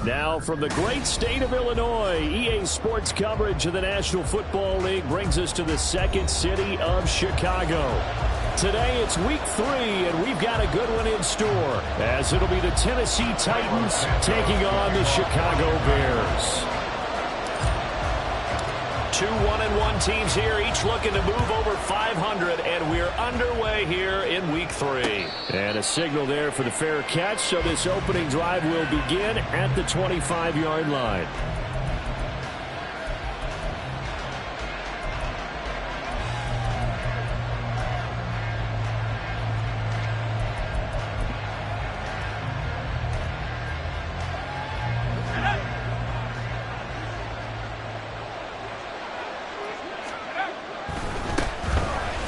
Now from the great state of Illinois, EA Sports coverage of the National Football League brings us to the second city of Chicago. Today it's week 3, and we've got a good one in store, as it'll be the Tennessee Titans taking on the Chicago Bears. 2 1-1 teams here, each looking to move over 500, and we're underway here in week 3. And a signal there for the fair catch, so this opening drive will begin at the 25-yard line.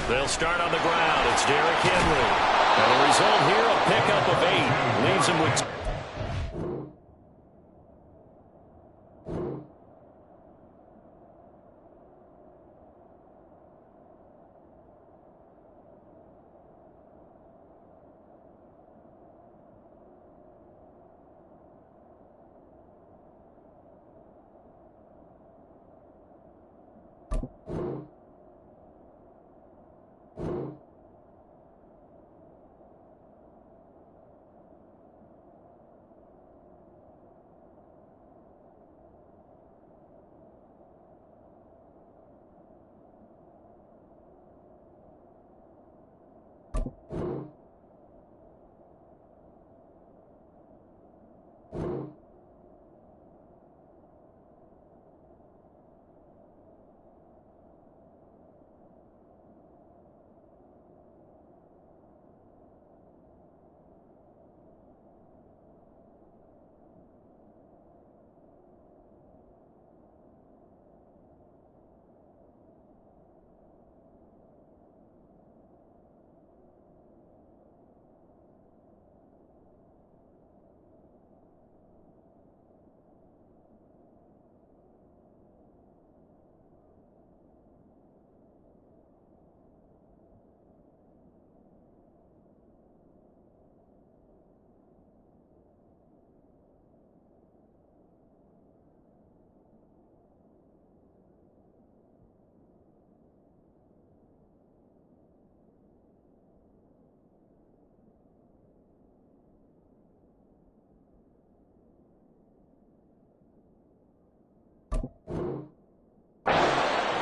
They'll start on the ground. It's Derrick Henry. And the result here, a pickup of 8. Leaves him with...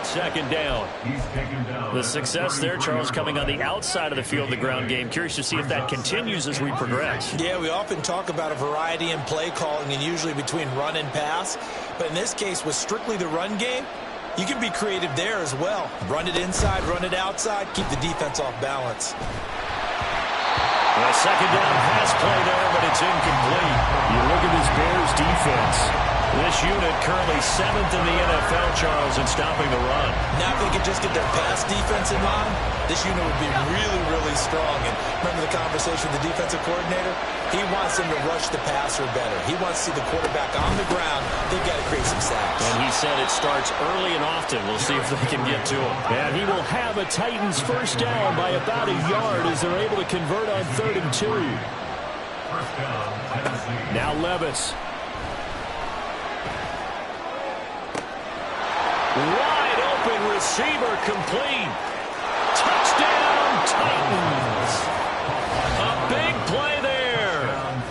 Second down. The success there, Charles, coming on the outside of the field, the ground game. Curious to see if that continues as we progress. Yeah, we often talk about a variety in play calling and usually between run and pass. But in this case, with strictly the run game, you can be creative there as well. Run it inside, run it outside, keep the defense off balance. A second down pass play there, but it's incomplete. You look at this Bears defense. This unit currently 7th in the NFL, Charles, in stopping the run. Now if they could just get their pass defense in line, this unit would be really, really strong. And remember the conversation with the defensive coordinator? He wants them to rush the passer better. He wants to see the quarterback on the ground. They've got to create some sacks. And he said it starts early and often. We'll see if they can get to him. And he will have a Titans first down by about a yard as they're able to convert on 3rd and 2. Now Levis. Wide open receiver complete. Touchdown Titans. A big play there.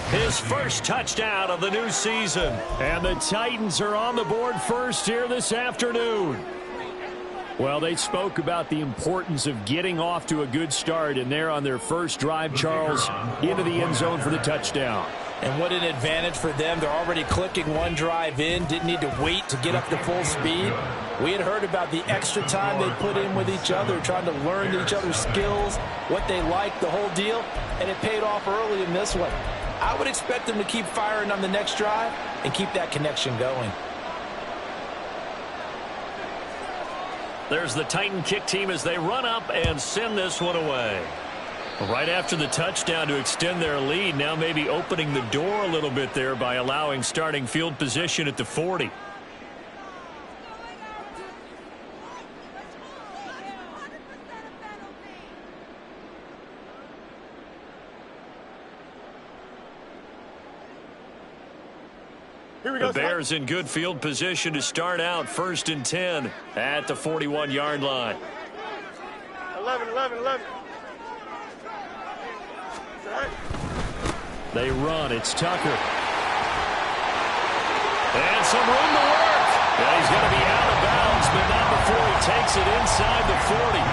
His first touchdown of the new season. And the Titans are on the board first here this afternoon. Well, they spoke about the importance of getting off to a good start, and they're on their first drive, Charles, into the end zone for the touchdown. And what an advantage for them. They're already clicking one drive in, didn't need to wait to get up to full speed. We had heard about the extra time they put in with each other, trying to learn each other's skills, what they like, the whole deal, and it paid off early in this one. I would expect them to keep firing on the next drive and keep that connection going. There's the Titan kick team as they run up and send this one away. Right after the touchdown to extend their lead, now maybe opening the door a little bit there by allowing starting field position at the 40. The Bears in good field position to start out 1st and 10 at the 41-yard line. 11. They run. It's Tucker. And some room to work. And he's going to be out of bounds, but not before he takes it inside the 40.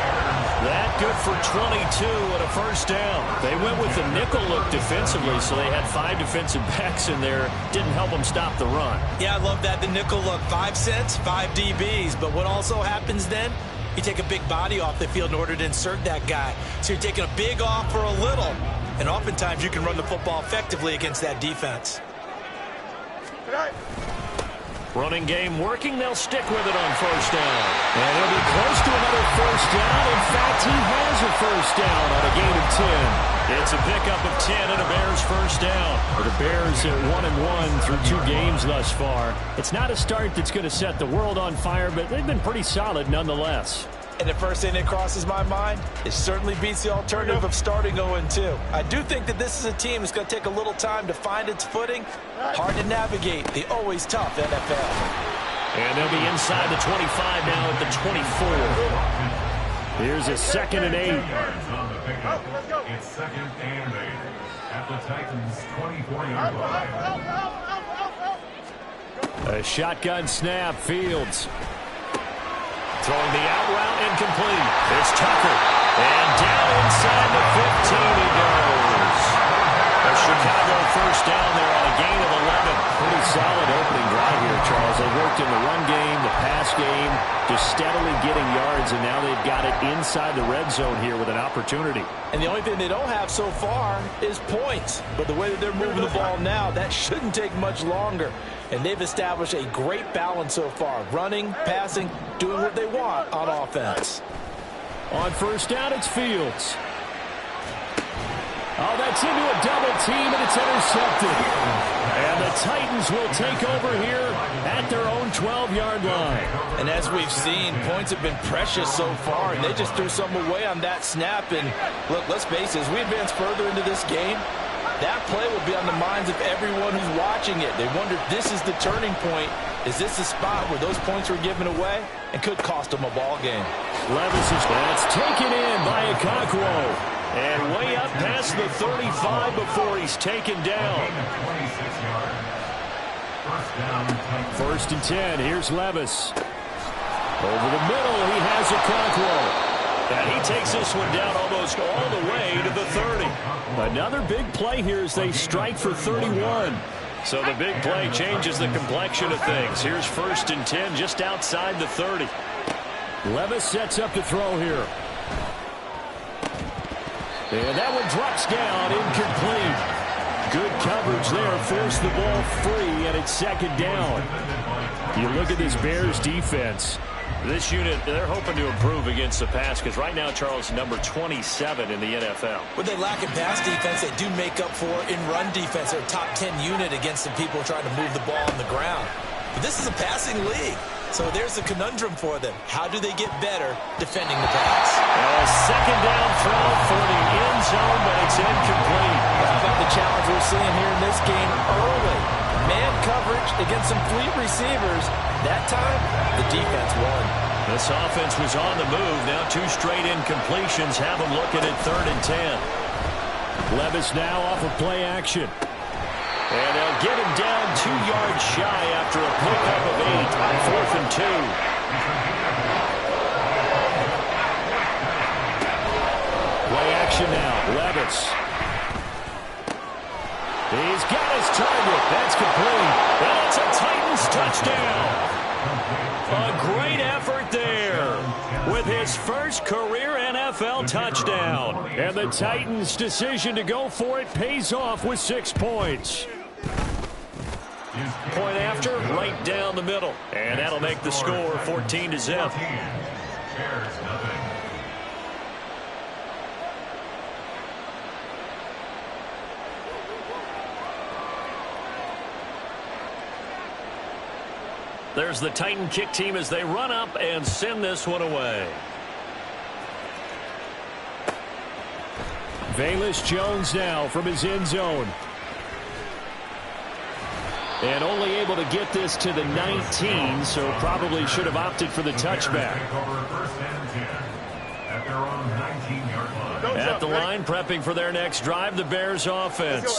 That good for 22 and a first down. They went with the nickel look defensively, so they had 5 defensive backs in there. Didn't help them stop the run. Yeah, I love that. The nickel look, 5 cents, 5 DBs. But what also happens then? You take a big body off the field in order to insert that guy. So you're taking a big off for a little. And oftentimes you can run the football effectively against that defense. Running game working. They'll stick with it on first down. And he'll be close to another first down. In fact, he has a first down on a gain of 10. It's a pickup of 10 and a Bears first down. The Bears at 1-1 through 2 games thus far. It's not a start that's going to set the world on fire, but they've been pretty solid nonetheless. And the first thing that crosses my mind, it certainly beats the alternative of starting 0-2. I do think that this is a team that's going to take a little time to find its footing. Hard to navigate the always tough NFL. And they'll be inside the 25 now at the 24. Here's a 2nd and 8. It's 2nd and 8 at the Titans' 24-yard line. A shotgun snap. Fields throwing the out route, incomplete. It's Tucker. And down inside the 15 he goes. A Chicago first down there on a gain of 11. Pretty solid opening drive here, Charles. They worked in the run game, the pass game, just steadily getting yards, and now they've got it inside the red zone here with an opportunity. And the only thing they don't have so far is points. But the way that they're moving the ball now, that shouldn't take much longer. And they've established a great balance so far. Running, passing, doing what they want on offense. On first down, it's Fields. Oh, that's into a double team, and it's intercepted. And the Titans will take over here at their own 12-yard line. And as we've seen, points have been precious so far, and they just threw some away on that snap. And look, let's face it, as we advance further into this game, that play will be on the minds of everyone who's watching it. They wonder if this is the turning point. Is this the spot where those points were given away and could cost them a ball game? Levis is that's taken in by Okonkwo. And way up past the 35 before he's taken down. 26-yard. First down. 1st and 10. Here's Levis. Over the middle, he has Okonkwo. And he takes this one down almost all the way to the 30. Another big play here as they strike for 31. So the big play changes the complexion of things. Here's 1st and 10 just outside the 30. Levis sets up to throw here. And that one drops down, incomplete. Good coverage there, forced the ball free, and it's 2nd down. You look at this Bears defense. This unit, they're hoping to improve against the pass because right now, Charles, number 27 in the NFL. When they lack in pass defense, they do make up for in run defense. They're a top 10 unit against the people trying to move the ball on the ground. But this is a passing league. So there's a conundrum for them. How do they get better defending the pass? A 2nd down throw for the end zone, but it's incomplete. How about the challenge we're seeing here in this game early? Man coverage against some fleet receivers. That time, the defense won. This offense was on the move. Now 2 straight incompletions have them looking at 3rd and 10. Levis now off of play action. And they'll get him down 2 yards shy after a pickup of 8 on 4th and 2. Play action now. Levis. He's got his target. That's complete. And it's a Titans touchdown. A great effort there with his first career NFL touchdown. And the Titans' decision to go for it pays off with 6 points. Point after, right down the middle. And that'll make the score 14-0. There's the Titan kick team as they run up and send this one away. Velus Jones now from his end zone. And only able to get this to the 19, so probably should have opted for the touchback. At the line, prepping for their next drive, the Bears offense.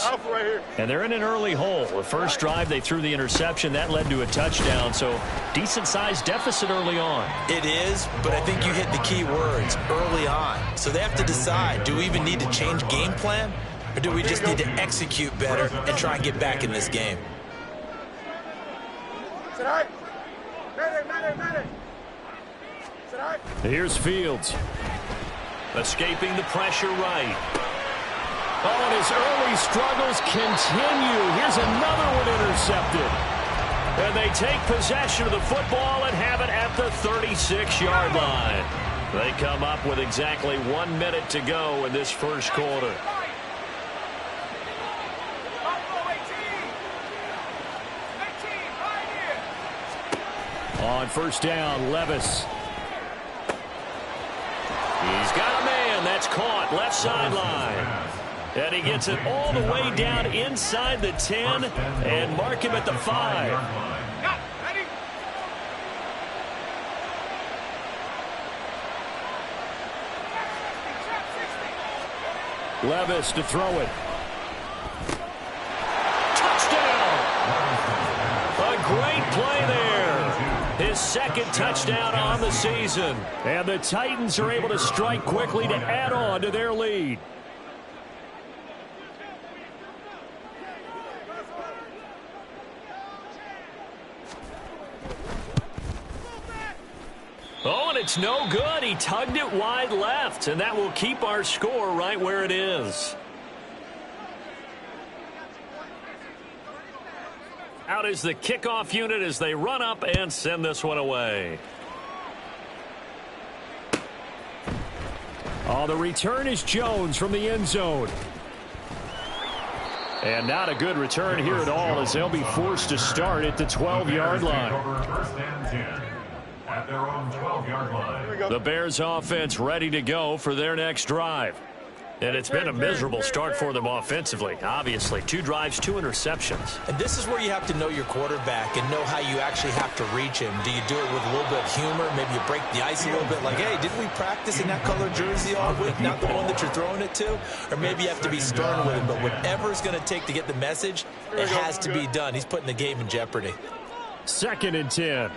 And they're in an early hole. The first drive, they threw the interception. That led to a touchdown, so decent-sized deficit early on. It is, but I think you hit the key words, early on. So they have to decide, do we even need to change game plan, or do we just need to execute better and try and get back in this game? Here's Fields. Escaping the pressure right. Oh, and his early struggles continue. Here's another one intercepted. And they take possession of the football and have it at the 36-yard line. They come up with exactly 1 minute to go in this first quarter. On first down, Levis. He's got a man. That's caught. Left sideline. And he gets it all the way down inside the 10 and mark him at the 5. Levis to throw it. Touchdown! A great play there. His second touchdown on the season. And the Titans are able to strike quickly to add on to their lead. Oh, and it's no good. He tugged it wide left, and that will keep our score right where it is. Out is the kickoff unit as they run up and send this one away. Oh, the return is Jones from the end zone. And not a good return here at all as they'll be forced to start at the 12-yard line. First and 10 at their own 12-yard line. The Bears offense ready to go for their next drive. And it's been a miserable start for them offensively. Obviously, 2 drives, 2 interceptions. And this is where you have to know your quarterback and know how you actually have to reach him. Do you do it with a little bit of humor? Maybe you break the ice a little bit like, hey, didn't we practice in that color jersey all week? Not the one that you're throwing it to? Or maybe you have to be stern with him. But whatever it's going to take to get the message, it has to be done. He's putting the game in jeopardy. 2nd and 10.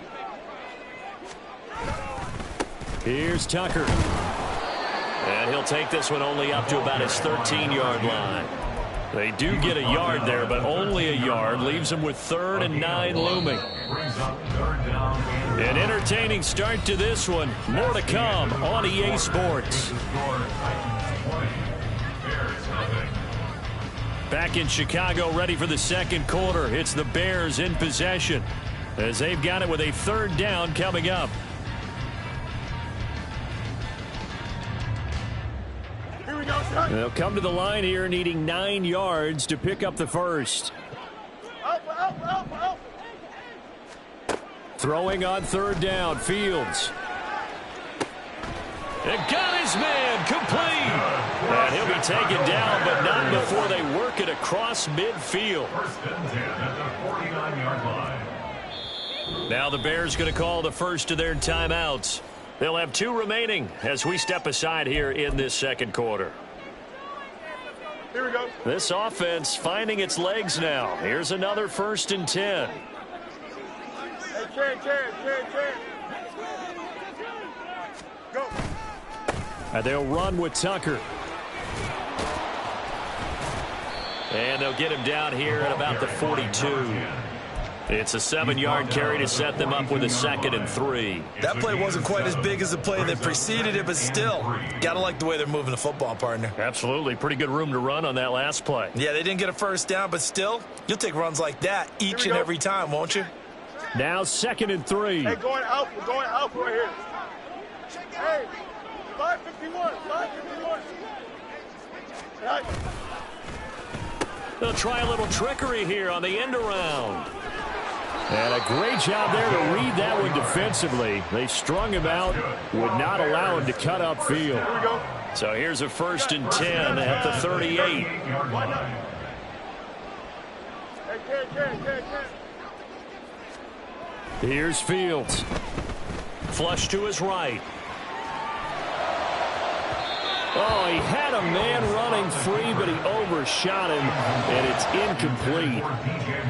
Here's Tucker. And he'll take this one only up to about his 13-yard line. They do get a yard there, but only a yard. Leaves them with 3rd and 9 looming. An entertaining start to this one. More to come on EA Sports. Back in Chicago, ready for the second quarter. It's the Bears in possession as they've got it with a 3rd down coming up. They'll come to the line here needing 9 yards to pick up the first. Throwing on 3rd down, Fields. And got his man complete. And he'll be taken down, but not before they work it across midfield. First and 10 at the 49-yard line. Now the Bears going to call the first of their timeouts. They'll have 2 remaining as we step aside here in this second quarter. Here we go. This offense finding its legs now. Here's another 1st and 10. Hey, Chad. Go. And they'll run with Tucker. And they'll get him down here at about the 42. It's a 7-yard carry to set them up with a 2nd and 3. That play wasn't quite as big as the play that preceded it, but still, got to like the way they're moving the football, partner. Absolutely. Pretty good room to run on that last play. Yeah, they didn't get a first down, but still, you'll take runs like that each and every time, won't you? Now 2nd and 3. Hey, going out. We're going out right here. Hey, 551. Right. They'll try a little trickery here on the end around. And a great job there to read that one defensively. They strung him out, would not allow him to cut upfield. Here we go. So here's a 1st and 10 at the 38. Hey, Here's Fields. Flush to his right. Oh, he had a man running free, but he overshot him, and it's incomplete.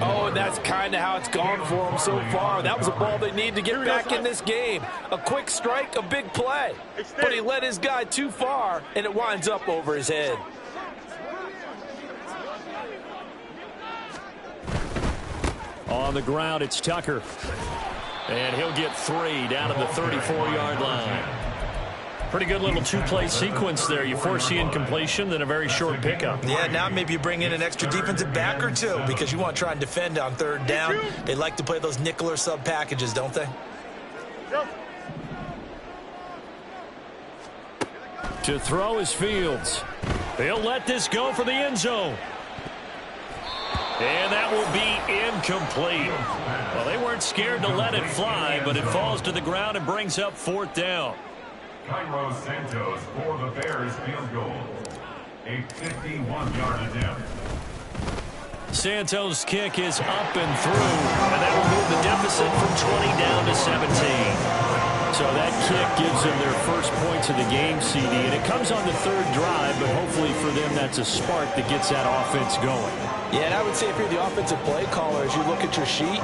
Oh, and that's kind of how it's gone for him so far. That was a ball they need to get back in this game. A quick strike, a big play. But he led his guy too far, and it winds up over his head. On the ground, it's Tucker. And he'll get 3 down to the 34-yard line. Pretty good little two-play sequence there. You force the incompletion, then a very short pickup. Yeah, now maybe you bring in an extra defensive back or two because you want to try and defend on third down. They like to play those nickel or sub packages, don't they? To throw is Fields. He'll let this go for the end zone. And that will be incomplete. Well, they weren't scared to let it fly, but it falls to the ground and brings up 4th down. Cairo Santos for the Bears field goal. A 51-yard attempt. Santos' kick is up and through, and that will move the deficit from 20 down to 17. So that kick gives them their first points of the game, CD, and it comes on the 3rd drive, but hopefully for them that's a spark that gets that offense going. Yeah, and I would say if you're the offensive play caller, as you look at your sheet,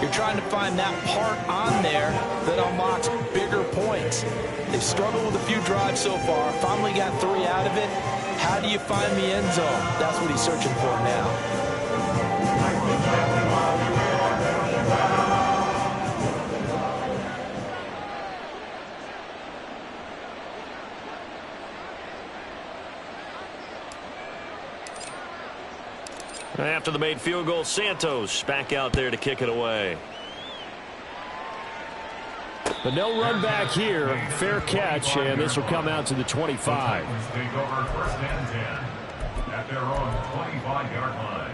you're trying to find that part on there that unlocks bigger points. They've struggled with a few drives so far, finally got 3 out of it. How do you find the end zone? That's what he's searching for now. After the made field goal, Santos back out there to kick it away. But no run back here. Fair catch, and this will come out to the 25. Take over 1st and 10 at their own 25-yard line.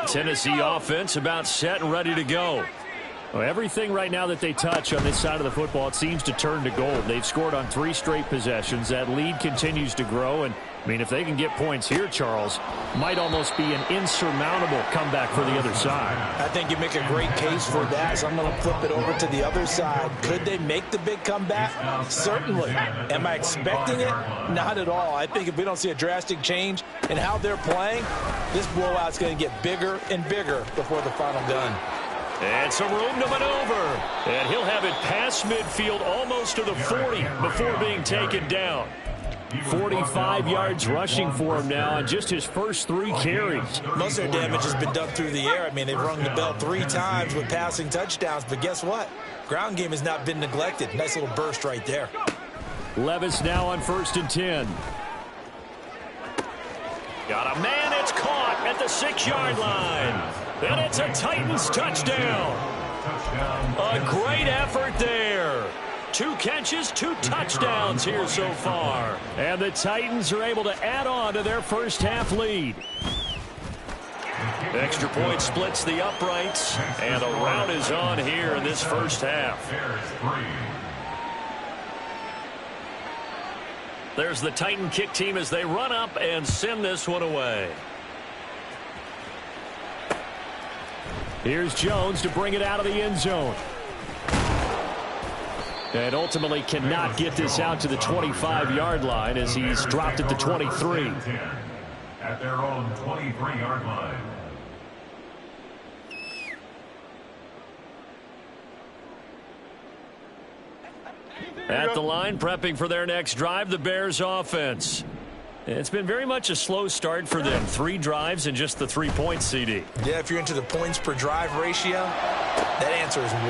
Tennessee offense about set and ready to go. Well, everything right now that they touch on this side of the football, it seems to turn to gold. They've scored on 3 straight possessions. That lead continues to grow, and I mean, if they can get points here, Charles, might almost be an insurmountable comeback for the other side. I think you make a great case for that, so I'm going to flip it over to the other side. Could they make the big comeback? Certainly. Am I expecting it? Not at all. I think if we don't see a drastic change in how they're playing, this blowout's going to get bigger and bigger before the final gun. And some room to maneuver. And he'll have it past midfield almost to the 40 before being taken down. 45 yards rushing for him now on just his first 3 carries. Most of their damage has been done through the air. I mean, they've rung the bell 3 times with passing touchdowns, but guess what? Ground game has not been neglected. Nice little burst right there. Levis now on 1st and 10. Got a man, it's caught at the 6-yard line. And it's a Titans touchdown. A great effort there. 2 catches, 2 touchdowns here so far. And the Titans are able to add on to their first half lead. Extra point splits the uprights, and a rout is on here in this first half. There's the Titan kick team as they run up and send this one away. Here's Jones to bring it out of the end zone. And ultimately cannot get this out to the 25-yard line as he's dropped at the 23. At their own 23-yard line. At the line, prepping for their next drive, the Bears offense. It's been very much a slow start for them. 3 drives and just the 3 points, CD. Yeah, if you're into the points per drive ratio, that answer is 1.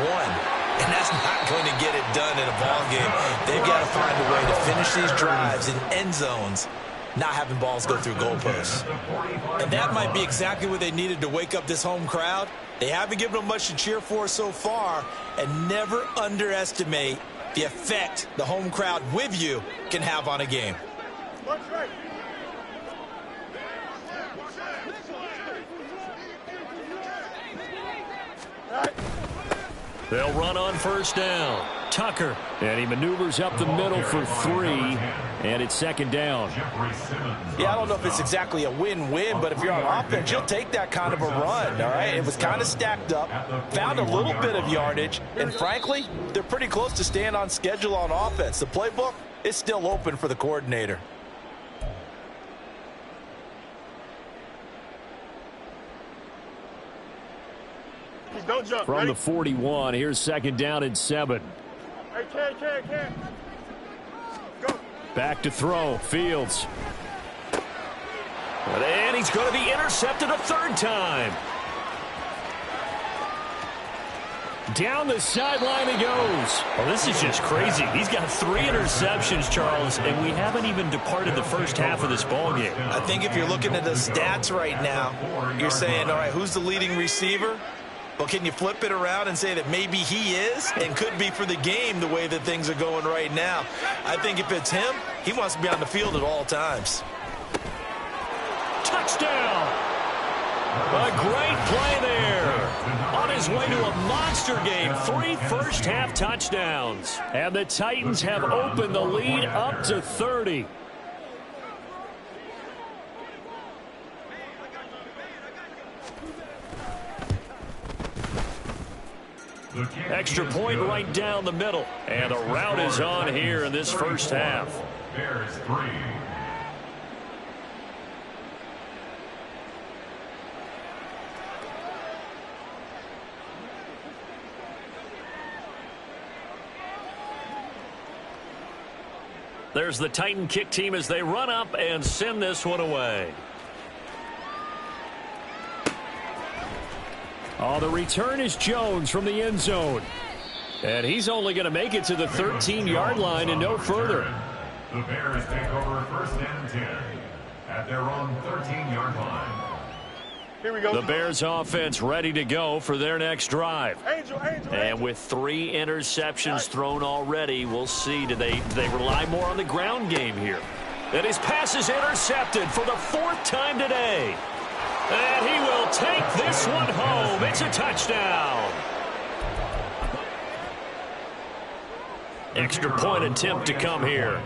And that's not going to get it done in a ball game. They've got to find a way to finish these drives in end zones, not having balls go through goalposts. And that might be exactly what they needed to wake up this home crowd. They haven't given them much to cheer for so far, and never underestimate the effect the home crowd with you can have on a game. They'll run on 1st down. Tucker. And he maneuvers up the middle for 3. And it's second down. Yeah, I don't know if it's exactly a win-win, but if you're on offense, you'll take that kind of a run, all right? It was kind of stacked up, found a little bit of yardage, and frankly, they're pretty close to staying on schedule on offense. The playbook is still open for the coordinator. Don't jump. From Ready? the 41, here's second down and 7. Hey, Ken. Go. Back to throw. Fields. And he's going to be intercepted a third time. Down the sideline he goes. Well, this is just crazy. He's got 3 interceptions, Charles, and we haven't even departed the first half of this ballgame. I think if you're looking at the stats right now, you're saying, all right, who's the leading receiver? Well, can you flip it around and say that maybe he is and could be for the game the way that things are going right now? I think if it's him, he wants to be on the field at all times. Touchdown! A great play there. On his way to a monster game, 3 first-half touchdowns. And the Titans have opened the lead up to 30. Extra point right down the middle. And the route is on here in this first half. Bears 3. There's the Titan kick team as they run up and send this one away. Oh, the return is Jones from the end zone. And he's only going to make it to the 13-yard line and no further. The Bears take over first and 10 at their own 13-yard line. Here we go. The Bears offense ready to go for their next drive. Angel. And with 3 interceptions thrown already, we'll see. Do they rely more on the ground game here? And his pass is intercepted for the 4th time today. And he will take this one home. It's a touchdown. Extra point attempt to come here.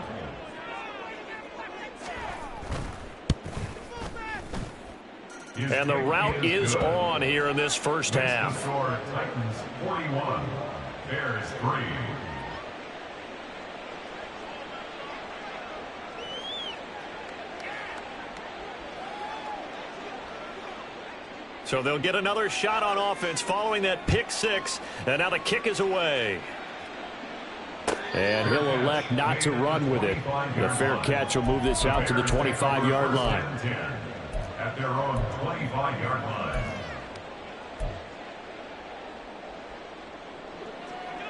And the route is on here in this first half. Titans 41, Bears 3. So they'll get another shot on offense following that pick 6. And now the kick is away. And he'll elect not to run with it. The fair catch will move this out to the 25-yard line. At their own 25-yard line.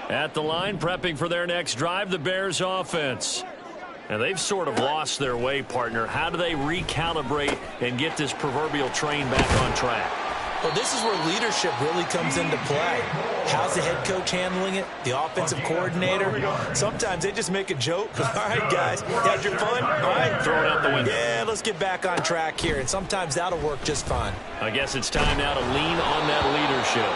At the line, prepping for their next drive, the Bears offense. And they've sort of lost their way, partner. How do they recalibrate and get this proverbial train back on track? Well, this is where leadership really comes into play. How's the head coach handling it? The offensive coordinator? Sometimes they just make a joke. All right, guys, had your fun? All right, Throw it out the window. Yeah, let's get back on track here. And sometimes that'll work just fine. I guess it's time now to lean on that leadership.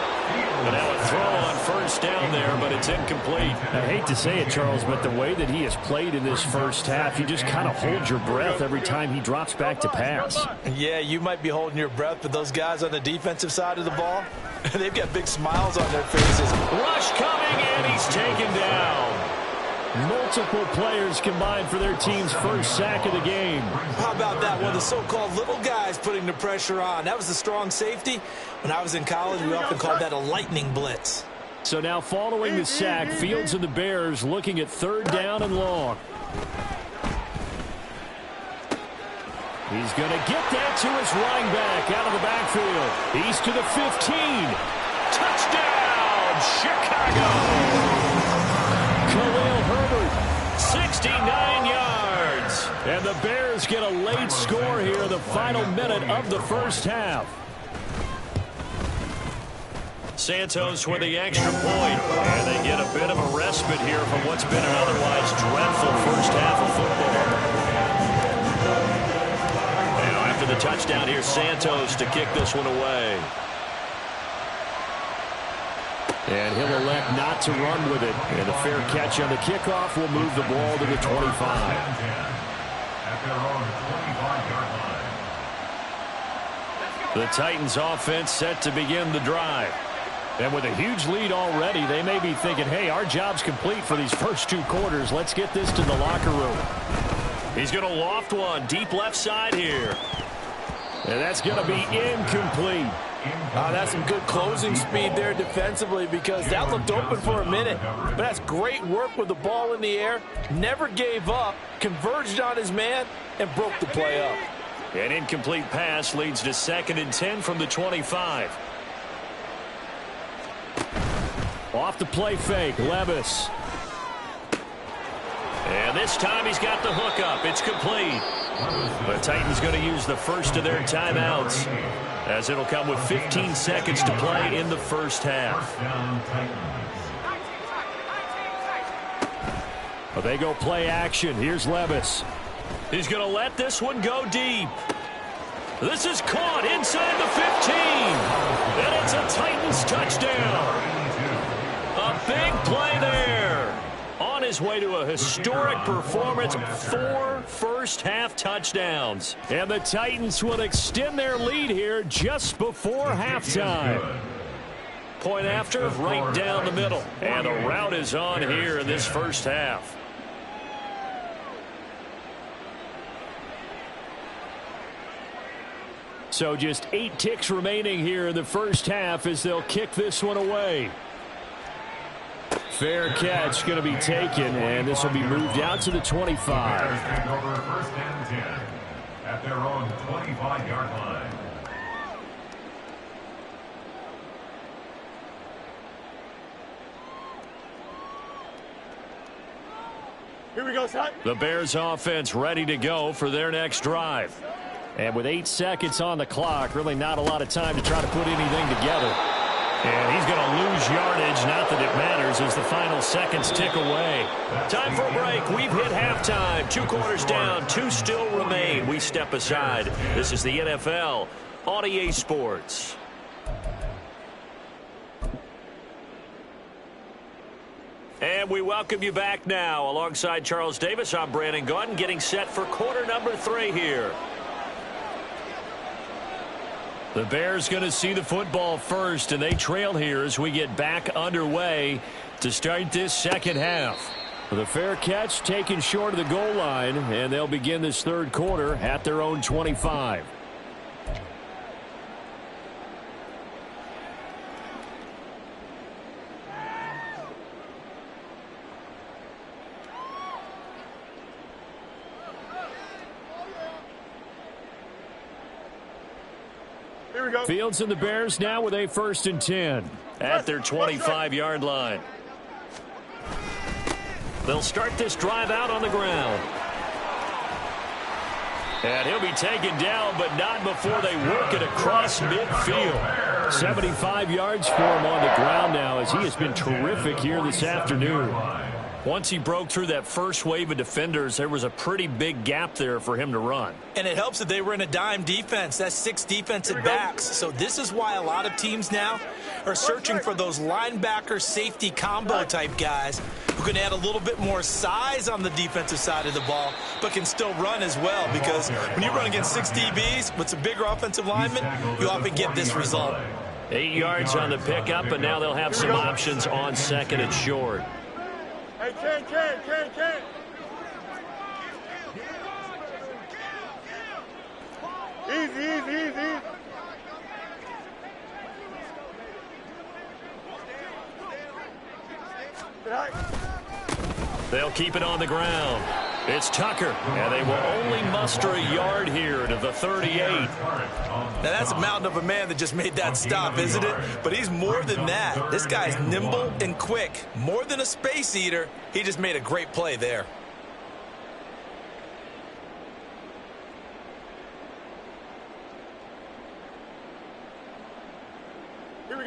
And now a throw on first down there, but it's incomplete. I hate to say it, Charles, but the way that he has played in this first half, you just kind of hold your breath every time he drops back to pass. Yeah, you might be holding your breath, but those guys on the defensive side of the ball, they've got big smiles on their faces. Rush coming, and he's taken down. Multiple players combined for their team's first sack of the game. How about that? One of the so-called little guys putting the pressure on. That was the strong safety. When I was in college, we often called that a lightning blitz. So now following the sack, Fields and the Bears looking at 3rd down and long. He's going to get that to his running back out of the backfield. He's to the 15. Touchdown, Chicago! Khalil Herbert, 69 yards. and the Bears get a late score here in the final minute of the first half. Santos with the extra point, and they get a bit of a respite here from what's been an otherwise dreadful first half of football. Now after the touchdown, here's Santos to kick this one away. And he'll elect not to run with it. And a fair catch on the kickoff will move the ball to the 25. At their own 25-yard line. The Titans offense set to begin the drive. And with a huge lead already, they may be thinking, hey, our job's complete for these first 2 quarters. Let's get this to the locker room. He's going to loft one deep left side here. And that's going to be incomplete. That's some good closing speed there defensively, because that looked open for a minute. But that's great work with the ball in the air. Never gave up, converged on his man, and broke the play up. An incomplete pass leads to 2nd and 10 from the 25. Off the play fake, Levis. And this time he's got the hook up. It's complete. The Titans going to use the first of their timeouts, as it'll come with 15 seconds to play in the first half. Well, they go play action. Here's Levis. He's going to let this one go deep. This is caught inside the 15. And it's a Titans touchdown. A big play there. On his way to a historic performance, 4 first-half touchdowns. And the Titans will extend their lead here just before halftime. Point after, right down the middle. And the route is on here in this first half. So just 8 ticks remaining here in the first half as they'll kick this one away. Fair catch going to be taken, and this will be moved out to the 25. Bears take over 1st and 10 at their own 25-yard line. Here we go, son. The Bears offense ready to go for their next drive. And with 8 seconds on the clock, really not a lot of time to try to put anything together. And he's going to lose yardage. Not that it matters as the final seconds tick away. Time for a break. We've hit halftime. 2 quarters down. 2 still remain. We step aside. This is the NFL on EA Sports. And we welcome you back now. Alongside Charles Davis, I'm Brandon Gaudin, getting set for quarter number 3 here. The Bears going to see the football first, and they trail here as we get back underway to start this second half. With a fair catch taken short of the goal line, and they'll begin this third quarter at their own 25. Here we go. Fields and the Bears now with a 1st and 10. At their 25-yard line. They'll start this drive out on the ground. And he'll be taken down, but not before they work it across midfield. 75 yards for him on the ground now, as he has been terrific here this afternoon. Once he broke through that first wave of defenders, there was a pretty big gap there for him to run. And it helps that they were in a dime defense. That's 6 defensive backs. So this is why a lot of teams now are searching for those linebacker safety combo type guys who can add a little bit more size on the defensive side of the ball, but can still run as well. Because when you run against 6 DBs with some bigger offensive linemen, you often get this result. 8 yards on the pickup, and now they'll have some options on 2nd and short. Hey, Ken. Easy. They'll keep it on the ground. It's Tucker, and they will only muster a yard here to the 38. Now, that's a mountain of a man that just made that stop, isn't it? But he's more than that. This guy's nimble and quick. More than a space eater, he just made a great play there.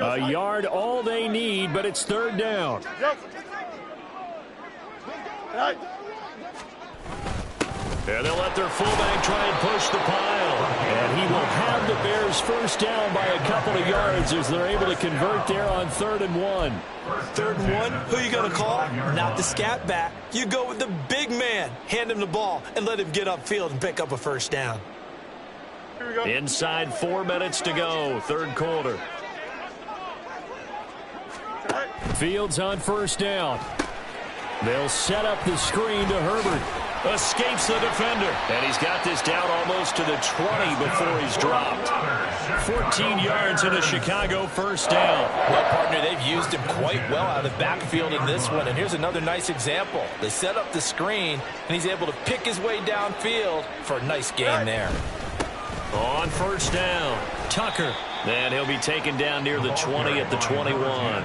A yard all they need, but it's 3rd down. And they'll let their fullback try and push the pile. And he will have the Bears first down by a couple of yards as they're able to convert there on 3rd and 1. 3rd and 1, who you going to call? Not the scat back. You go with the big man. Hand him the ball and let him get upfield and pick up a first down. Here we go. Inside 4 minutes to go, 3rd quarter. Fields on first down. They'll set up the screen to Herbert. Escapes the defender. And he's got this down almost to the 20 before he's dropped. 14 yards in a Chicago first down. Well, partner, they've used him quite well out of the backfield in this one. And here's another nice example. They set up the screen, and he's able to pick his way downfield for a nice gain there. On first down, Tucker. And he'll be taken down near the 20 at the 21.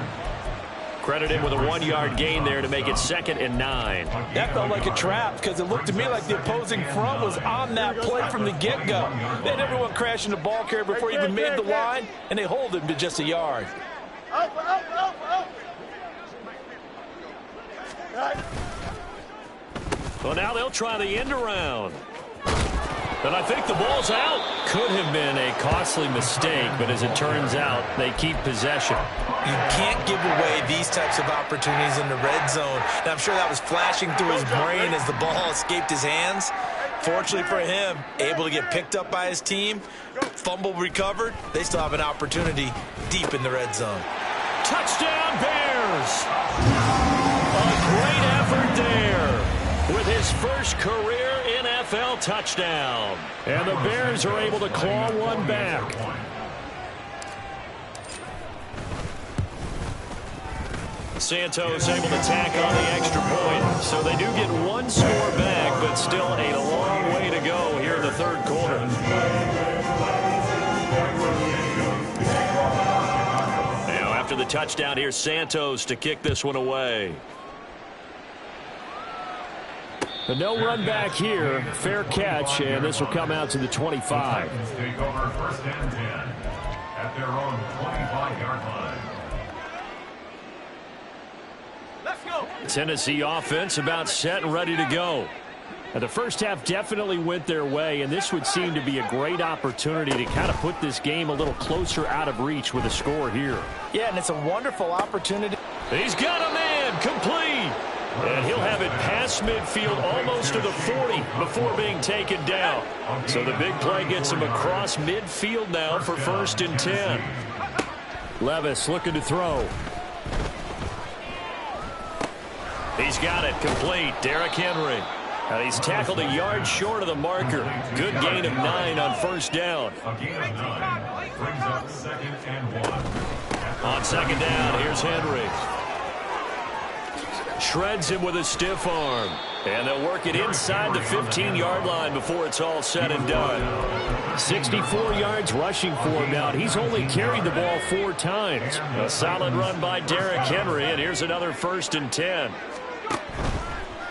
Credit him with a 1-yard gain there to make it 2nd and 9. That felt like a trap because it looked to me like the opposing front was on that play from the get-go. They had everyone crashing the ball carrier before he even made the line, and they hold him to just a yard. Well, now they'll try the end around. And I think the ball's out. Could have been a costly mistake, but as it turns out, they keep possession. You can't give away these types of opportunities in the red zone. And I'm sure that was flashing through his brain as the ball escaped his hands. Fortunately for him, able to get picked up by his team, fumble recovered. They still have an opportunity deep in the red zone. Touchdown, Bears! A great effort there with his first career NFL touchdown. And the Bears are able to claw one back. Santos able to tack on the extra point. So they do get one score back, but still a long way to go here in the 3rd quarter. Now after the touchdown, here's Santos to kick this one away. But no run back here. Fair catch, and this will come out to the 25. Take over 1st and 10 at their own 25-yard line. Let's go. Tennessee offense about set and ready to go. Now, the first half definitely went their way, and this would seem to be a great opportunity to kind of put this game a little closer out of reach with a score here. Yeah, and it's a wonderful opportunity. He's got a man complete. And he'll have it past midfield almost to the 40 before being taken down. So the big play gets him across midfield now for 1st and 10. Levis looking to throw. He's got it complete. Derrick Henry. And he's tackled a yard short of the marker. Good gain of 9 on first down. A gain of 9 brings up 2nd and 1. On 2nd down, here's Henry. Shreds him with a stiff arm. And they'll work it inside the 15-yard line before it's all said and done. 64 yards rushing for him now. He's only carried the ball 4 times. A solid run by Derrick Henry, and here's another 1st and 10.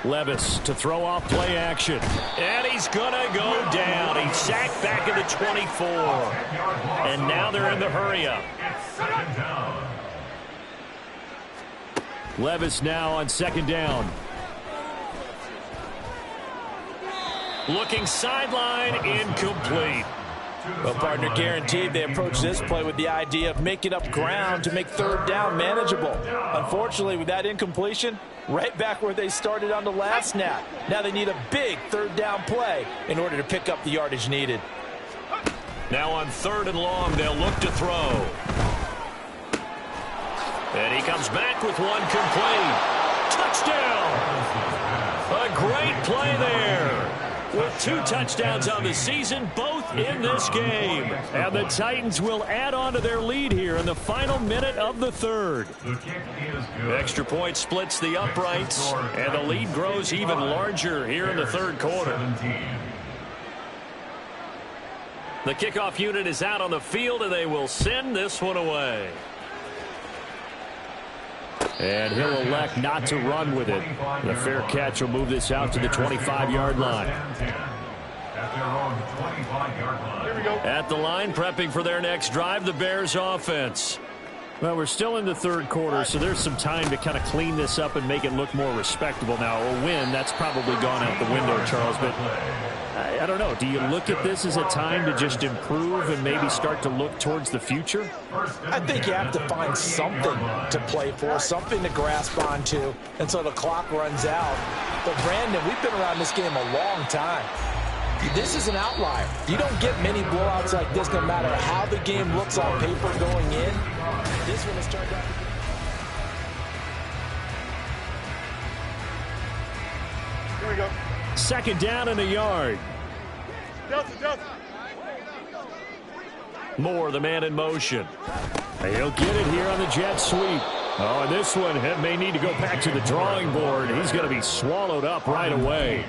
Levis to throw off play action. And he's going to go down. He's sacked back at the 24. And now they're in the hurry-up. It's 2nd down. Levis now on 2nd down. Looking sideline, incomplete. Well, partner, guaranteed they approach this play with the idea of making up ground to make 3rd down manageable. Unfortunately, with that incompletion, right back where they started on the last snap. Now they need a big 3rd down play in order to pick up the yardage needed. Now on 3rd and long, they'll look to throw. And he comes back with one complete. Touchdown! A great play there. With 2 touchdowns on the season, both in this game. And the Titans will add on to their lead here in the final minute of the 3rd. The kick is good. Extra point splits the uprights, and the lead grows even larger here in the 3rd quarter. 17. The kickoff unit is out on the field, and they will send this one away. And he'll elect not to run with it. The fair catch will move this out to the 25-yard line. At their own 25-yard line. Here we go. At the line, prepping for their next drive, the Bears offense. Well, we're still in the third quarter, so there's some time to kind of clean this up and make it look more respectable now. A win, that's probably gone out the window, Charles, but I don't know. Do you look at this as a time to just improve and maybe start to look towards the future? I think you have to find something to play for, something to grasp onto until the clock runs out. But, Brandon, we've been around this game a long time. This is an outlier. You don't get many blowouts like this no matter how the game looks on paper going in. This one has turned out to be... Here we go. Second down and a yard. Delta. Moore, the man in motion. He'll get it here on the jet sweep. Oh, and this one may need to go back to the drawing board. He's going to be swallowed up right away.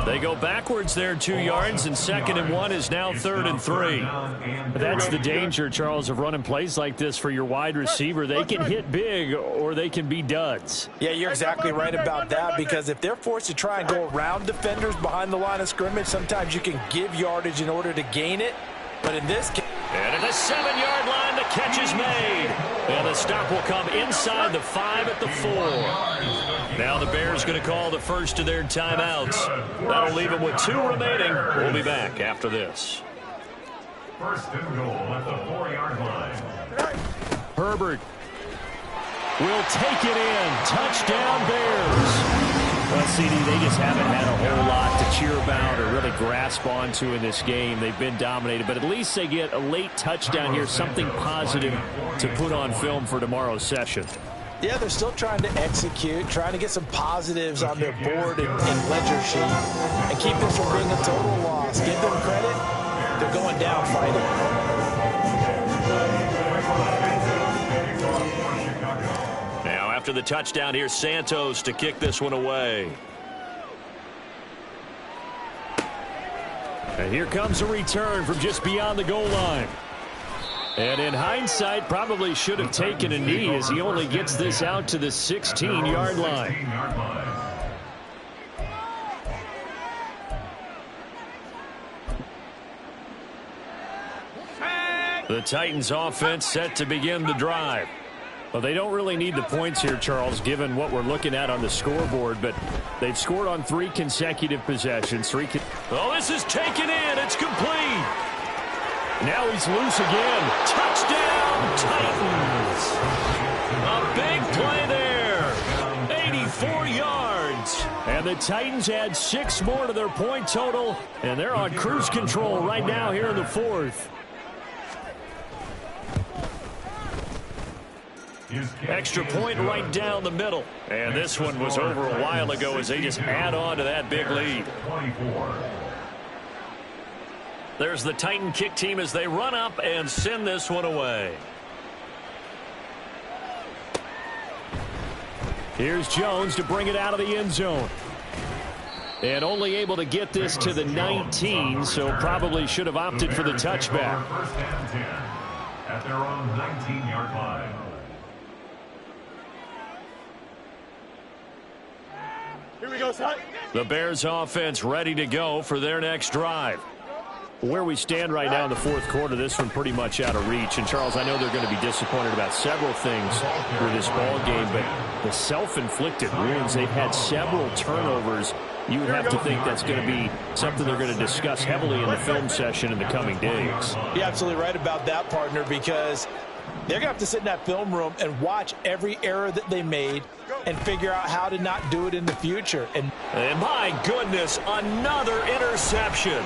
They go backwards there 2 yards, and 2nd and 1 is now 3rd and 3. That's the danger, Charles, of running plays like this for your wide receiver. They can hit big or they can be duds. Yeah, you're exactly right about that, because if they're forced to try and go around defenders behind the line of scrimmage, sometimes you can give yardage in order to gain it. But in this case... And at the 7-yard line, the catch is made. And the stop will come inside the 5 at the 4. Now the Bears going to call the first of their timeouts. That'll leave them with 2 remaining. We'll be back after this. First and goal at the 4-yard line. Herbert will take it in. Touchdown, Bears. Well, CD, they just haven't had a whole lot to cheer about or really grasp onto in this game. They've been dominated, but at least they get a late touchdown here, something positive to put on film for tomorrow's session. Yeah, they're still trying to execute, trying to get some positives on their board and ledger sheet, and keep this from being a total loss. Give them credit. They're going down fighting. After the touchdown, here's Santos to kick this one away. And here comes a return from just beyond the goal line. And in hindsight, probably should have taken a knee as he only gets this out to the 16-yard line. The Titans offense set to begin the drive. Well, they don't really need the points here, Charles, given what we're looking at on the scoreboard, but they've scored on 3 consecutive possessions. Oh, this is taken in. It's complete. Now he's loose again. Touchdown, Titans. A big play there. 84 yards. And the Titans add 6 more to their point total, and they're on cruise control right now here in the 4th. Extra point right down the middle. And this one was over a while ago as they just add on to that big lead. There's the Titan kick team as they run up and send this one away. Here's Jones to bring it out of the end zone. And only able to get this to the 19, so probably should have opted for the touchback. First and 10 at their own 19-yard line. Here we go, son. The Bears offense ready to go for their next drive. Where we stand right now in the 4th quarter, this one pretty much out of reach. And, Charles, I know they're going to be disappointed about several things with this ball game, but the self-inflicted wounds, they've had several turnovers. You would have to think that's going to be something they're going to discuss heavily in the film session in the coming days. You're absolutely right about that, partner, because they're going to have to sit in that film room and watch every error that they made and figure out how to not do it in the future. And my goodness, another interception.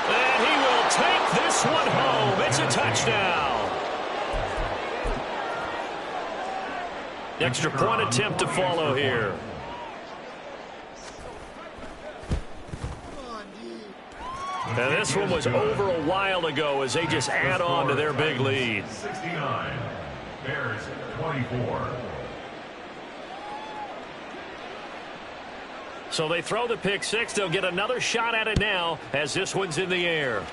And he will take this one home. It's a touchdown. Extra point attempt to follow here. And this one was over a while ago as they just add on to their big lead. 69, Bears 24. So they throw the pick six. They'll get another shot at it now as this one's in the air.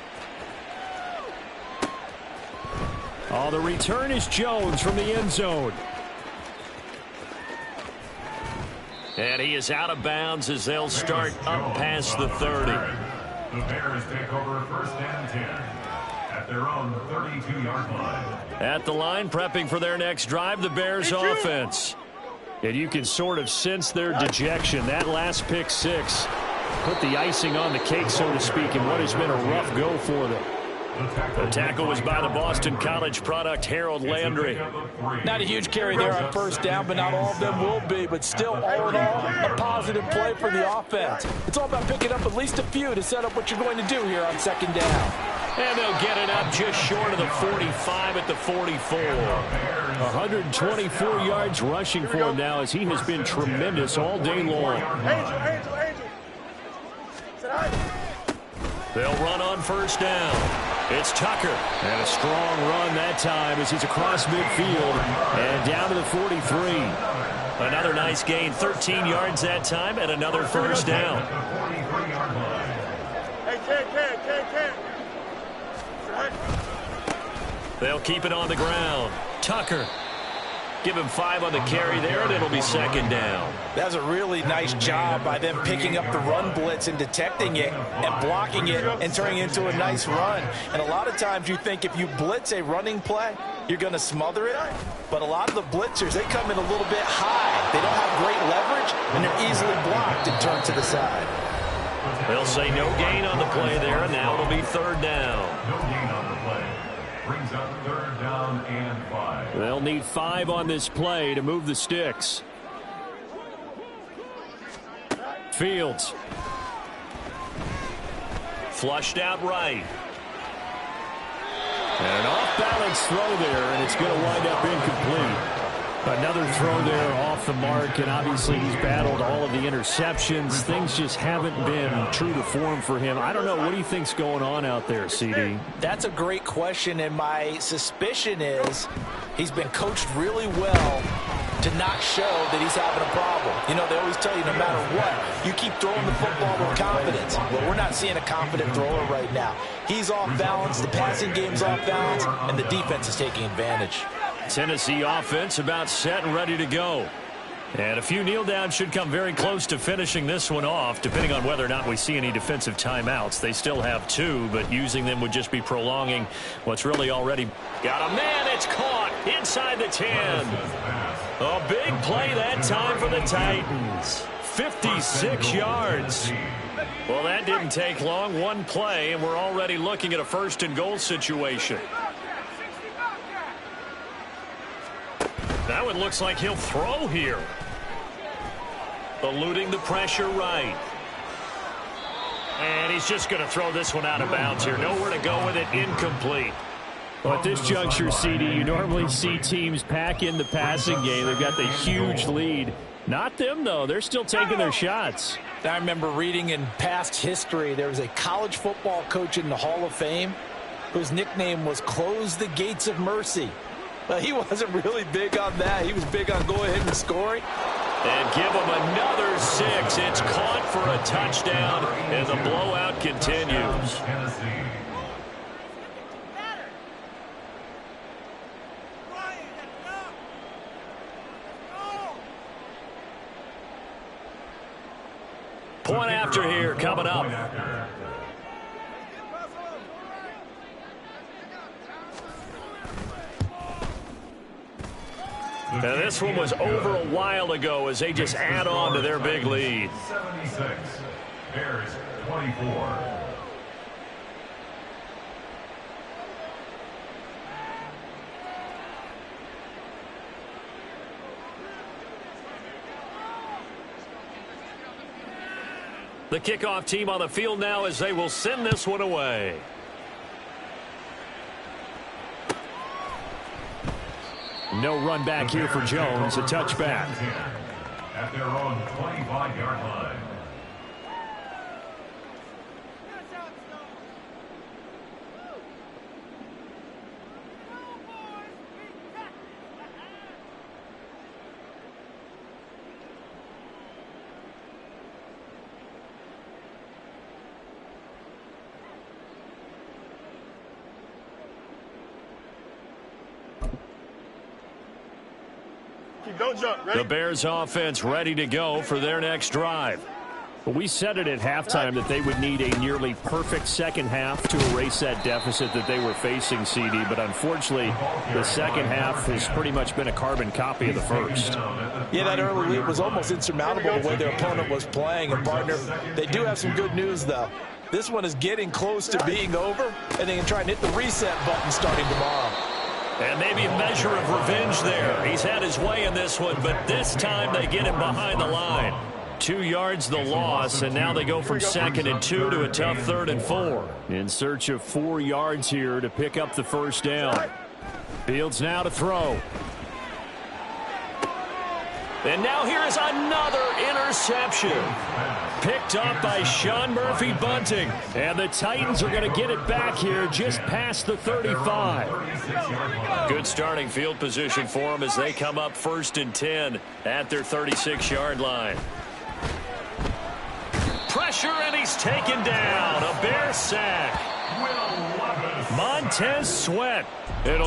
Oh, the return is Jones from the end zone. And he is out of bounds as they'll start up past the 30. The Bears take over first and 10 at their own 32-yard line. At the line, prepping for their next drive, the Bears offense. And you can sort of sense their dejection. That last pick six put the icing on the cake, so to speak, in what has been a rough go for them. The tackle was by the Boston College product, Harold Landry. Not a huge carry there on first down, but not all of them will be. But still, all in all, a positive play for the offense. It's all about picking up at least a few to set up what you're going to do here on second down. And they'll get it up just short of the 45 at the 44. 124 yards rushing for him now, as he has been tremendous all day long. Angel. They'll run on first down. It's Tucker. And a strong run that time as he's across midfield and down to the 43. Another nice gain, 13 yards that time, and another first down. Hey, Ken. They'll keep it on the ground. Tucker. Give him 5 on the carry there, and it'll be second down. That was a really nice job by them picking up the run blitz and detecting it and blocking it and turning it into a nice run. And a lot of times you think if you blitz a running play, you're going to smother it. But a lot of the blitzers, they come in a little bit high. They don't have great leverage, and they're easily blocked and turned to the side. They'll say no gain on the play there, and now it'll be third down. No gain on the play. Brings up third down and 5. They'll need 5 on this play to move the sticks. Fields. Flushed out right. And an off-balance throw there, and it's going to wind up incomplete. Another throw there off the mark, and obviously he's battled all of the interceptions. Things just haven't been true to form for him. I don't know. What do you think's going on out there, CD? That's a great question, and my suspicion is he's been coached really well to not show that he's having a problem. You know, they always tell you no matter what, you keep throwing the football with confidence. Well, we're not seeing a confident thrower right now. He's off balance, the passing game's off balance, and the defense is taking advantage. Tennessee offense about set and ready to go. And a few kneel downs should come very close to finishing this one off, depending on whether or not we see any defensive timeouts. They still have 2, but using them would just be prolonging what's really already got a man. It's caught inside the 10. A big play that time for the Titans. 56 yards. Well, that didn't take long. One play, and we're already looking at a first and goal situation. That one looks like he'll throw here. Eluding the pressure right. And he's just going to throw this one out of bounds here. Nowhere to go with it. Incomplete. Well, at this juncture, CD, you normally see teams pack in the passing game. They've got the huge lead. Not them, though. They're still taking their shots. I remember reading in past history, there was a college football coach in the Hall of Fame whose nickname was Close the Gates of Mercy. But he wasn't really big on that. He was big on go ahead and scoring. And give him another 6. It's caught for a touchdown, and the blowout continues. Point after here coming up. Now this one was over a while ago as they just add on to their big lead. 76. Bears 24. The kickoff team on the field now as they will send this one away. No run back here for Jones. A touchback. At their own 25-yard line. Don't jump. Ready? The Bears offense ready to go for their next drive. We said it at halftime that they would need a nearly perfect second half to erase that deficit that they were facing, CD. But unfortunately, the second half has pretty much been a carbon copy of the first. Yeah, that early lead was almost insurmountable the way their opponent was playing. And, partner, they do have some good news, though. This one is getting close to being over, and they can try and hit the reset button starting tomorrow. And maybe a measure of revenge there. He's had his way in this one, but this time they get him behind the line. 2 yards the loss, and now they go from 2nd and 2 to a tough 3rd and 4. In search of 4 yards here to pick up the first down. Fields now to throw. And now here is another interception. Picked up by Sean Murphy-Bunting. And the Titans are going to get it back here just past the 35. Good starting field position for them as they come up 1st and 10 at their 36-yard line. Pressure, and he's taken down. A Bear sack. Montez Sweat. It'll